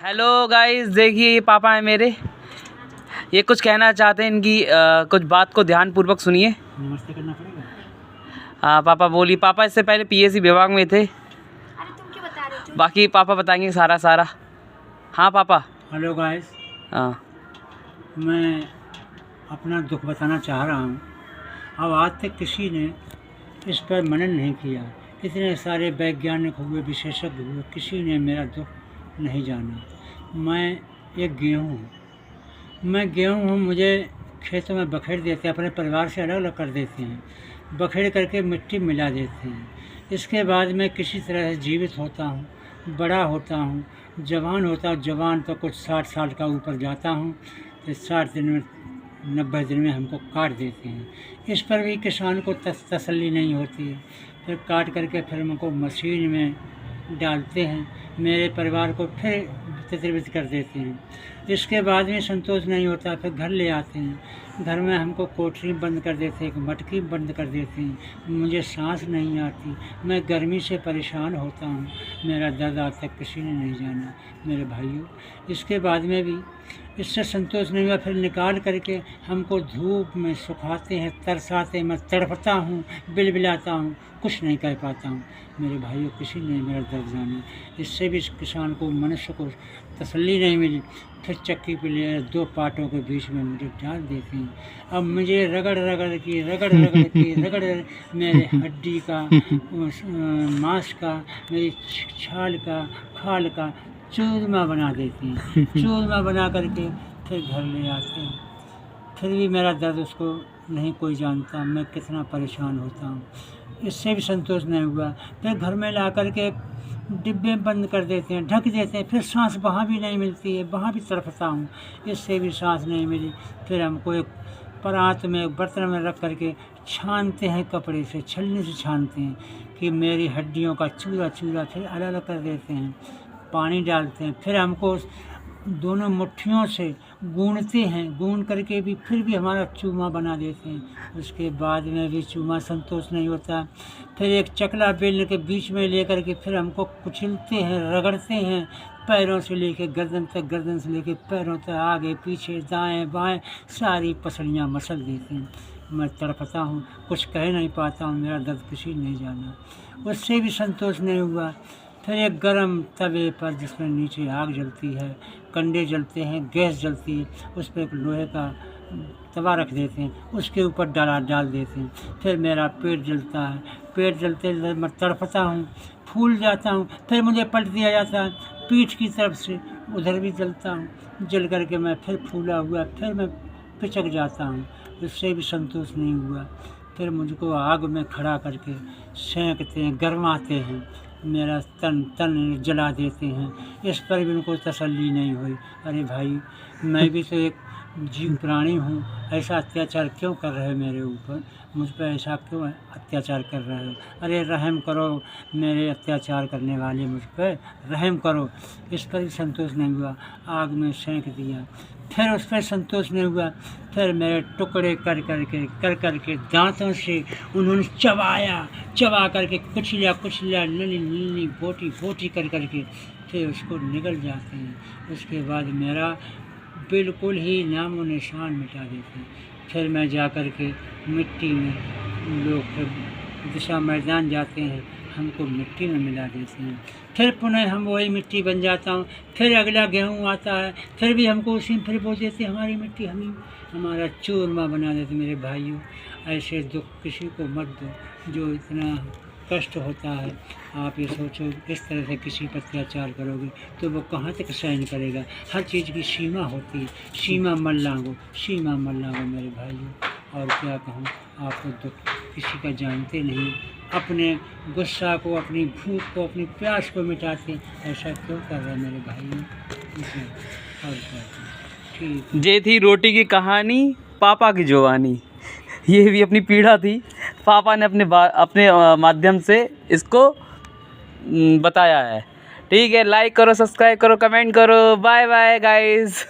Hello guys, देखिए ये पापा हैं मेरे। ये कुछ कहना चाहते हैं, इनकी कुछ बात को ध्यानपूर्वक सुनिए। नमस्ते करना पड़ेगा। हाँ पापा बोलिए। पापा इससे पहले पीएससी विभाग में थे। अरे तुम क्यों बता रहे हो? बाकी पापा बताएंगे सारा। हाँ पापा। हेलो गाइस, हाँ मैं अपना दुख बताना चाह रहा हूँ। अब आज तक किसी ने इस पर मनन नहीं किया। इतने सारे वैज्ञानिक हुए, विशेषज्ञ हुए, किसी ने मेरा दुख नहीं जाना। मैं एक गेहूँ हूँ। मैं गेहूँ हूँ, मुझे खेतों में बखेड़ देते हैं, अपने परिवार से अलग अलग कर देते हैं, बखेड़ करके मिट्टी मिला देते हैं। इसके बाद मैं किसी तरह से जीवित होता हूँ, बड़ा होता हूँ, जवान होता हूँ। जवान तो कुछ 60 साल का ऊपर जाता हूँ तो 60 दिन में 90 दिन में हमको काट देते हैं। इस पर भी किसान को तसल्ली नहीं होती है। फिर काट करके फिर हमको मशीन में डालते हैं, मेरे परिवार को फिर वितरित कर देते हैं। इसके बाद में संतोष नहीं होता, फिर घर ले आते हैं। घर में हमको कोठरी बंद कर देते हैं, एक मटकी बंद कर देते हैं। मुझे सांस नहीं आती, मैं गर्मी से परेशान होता हूँ। मेरा दर्द आज तक किसी ने नहीं जाना मेरे भाइयों। इसके बाद में भी इससे संतोष नहीं हुआ, फिर निकाल करके हमको धूप में सुखाते हैं, तरसाते हैं। मैं तड़पता हूँ, बिलबिलाता हूँ, कुछ नहीं कह पाता हूँ मेरे भाइयों। किसी ने मेरा दर्द जाना। इससे भी किसान को, मनुष्य को तसल्ली नहीं मिली। फिर चक्की पे ले 2 पाटों के बीच में मुझे डाल देते हैं। अब मुझे रगड़ के मेरे हड्डी का, मांस का, मेरी छाल का, खाल का चूरमा बना देते हैं। चूरमा बना करके फिर घर ले आते हैं। फिर भी मेरा दर्द उसको नहीं कोई जानता, मैं कितना परेशान होता हूँ। इससे भी संतोष नहीं हुआ, फिर घर में ला करके डिब्बे बंद कर देते हैं, ढक देते हैं। फिर सांस वहाँ भी नहीं मिलती है, वहाँ भी तड़पता हूँ, इससे भी सांस नहीं मिली। फिर हमको एक परात में, एक बर्तन में रख करके छानते हैं, कपड़े से, छलनी से छानते हैं कि मेरी हड्डियों का चूरा फिर अलग अलग कर देते हैं, पानी डालते हैं। फिर हमको दोनों मुट्ठियों से गूंथते हैं, गूंथ करके भी फिर भी हमारा चूरमा बना देते हैं। उसके बाद में भी चूरमा संतोष नहीं होता। फिर एक चकला बेलने के बीच में लेकर के फिर हमको कुचलते हैं, रगड़ते हैं, पैरों से लेके गर्दन तक, गर्दन से लेके पैरों तक, आगे पीछे दाएं बाएं सारी पसलियाँ मसल देते हैं। मैं तड़पता हूँ, कुछ कह नहीं पाता हूँ, मेरा दर्द किसी ने नहीं जाना। उससे भी संतोष नहीं हुआ। फिर एक गरम तवे पर, जिसमें नीचे आग जलती है, कंडे जलते हैं, गैस जलती है, उस पर एक लोहे का तवा रख देते हैं, उसके ऊपर डाल देते हैं। फिर मेरा पेट जलता है, पेट जलते मैं तड़पता हूँ, फूल जाता हूँ। फिर मुझे पलट दिया जाता है पीठ की तरफ से, उधर भी जलता हूँ। जल करके मैं फिर फूला हुआ, फिर मैं पिचक जाता हूँ। उससे भी संतोष नहीं हुआ। फिर मुझको आग में खड़ा करके सेंकते हैं, गरमाते हैं, मेरा तन जला देते हैं। इस पर भी उनको तसल्ली नहीं हुई। अरे भाई, मैं भी तो एक जीव प्राणी हूँ, ऐसा अत्याचार क्यों कर रहे हो मेरे ऊपर? मुझ पर ऐसा क्यों अत्याचार कर रहे हो? अरे रहम करो मेरे अत्याचार करने वाले, मुझ पर रहम करो। इस पर भी संतोष नहीं हुआ, आग में सेंक दिया। फिर उस पर संतोष नहीं हुआ। फिर मेरे टुकड़े कर करके दांतों से उन्होंने चबा करके कुचलिया नली बोटी कर करके फिर उसको निगल जाते हैं। उसके बाद मेरा बिल्कुल ही नामो निशान मिटा देते हैं। फिर मैं जा कर के मिट्टी में, लोग फिर दिशा मैदान जाते हैं, हमको मिट्टी में मिला देते हैं। फिर पुनः हम वही मिट्टी बन जाता हूँ। फिर अगला गेहूँ आता है, फिर भी हमको उसी में फिर बोल देते हमारी मिट्टी, हमारा चूरमा बना देते। मेरे भाइयों, ऐसे दुख किसी को मत दो जो इतना कष्ट होता है। आप ये सोचो, इस तरह से किसी पर अत्याचार करोगे तो वो कहाँ तक सहन करेगा? हर चीज़ की सीमा होती है, सीमा मत लांघो मेरे भाइयों। और क्या कहूँ, आप तो दुख किसी का जानते नहीं, अपने गुस्सा को, अपनी भूख को, अपनी प्यास को मिटाते। ऐसा क्यों कर रहे हैं मेरे भाइयों? और क्या ठीक। ये थी रोटी की कहानी, पापा की जुबानी। ये भी अपनी पीड़ा थी, पापा ने अपने माध्यम से इसको बताया है। ठीक है, लाइक करो, सब्सक्राइब करो, कमेंट करो। Bye bye guys.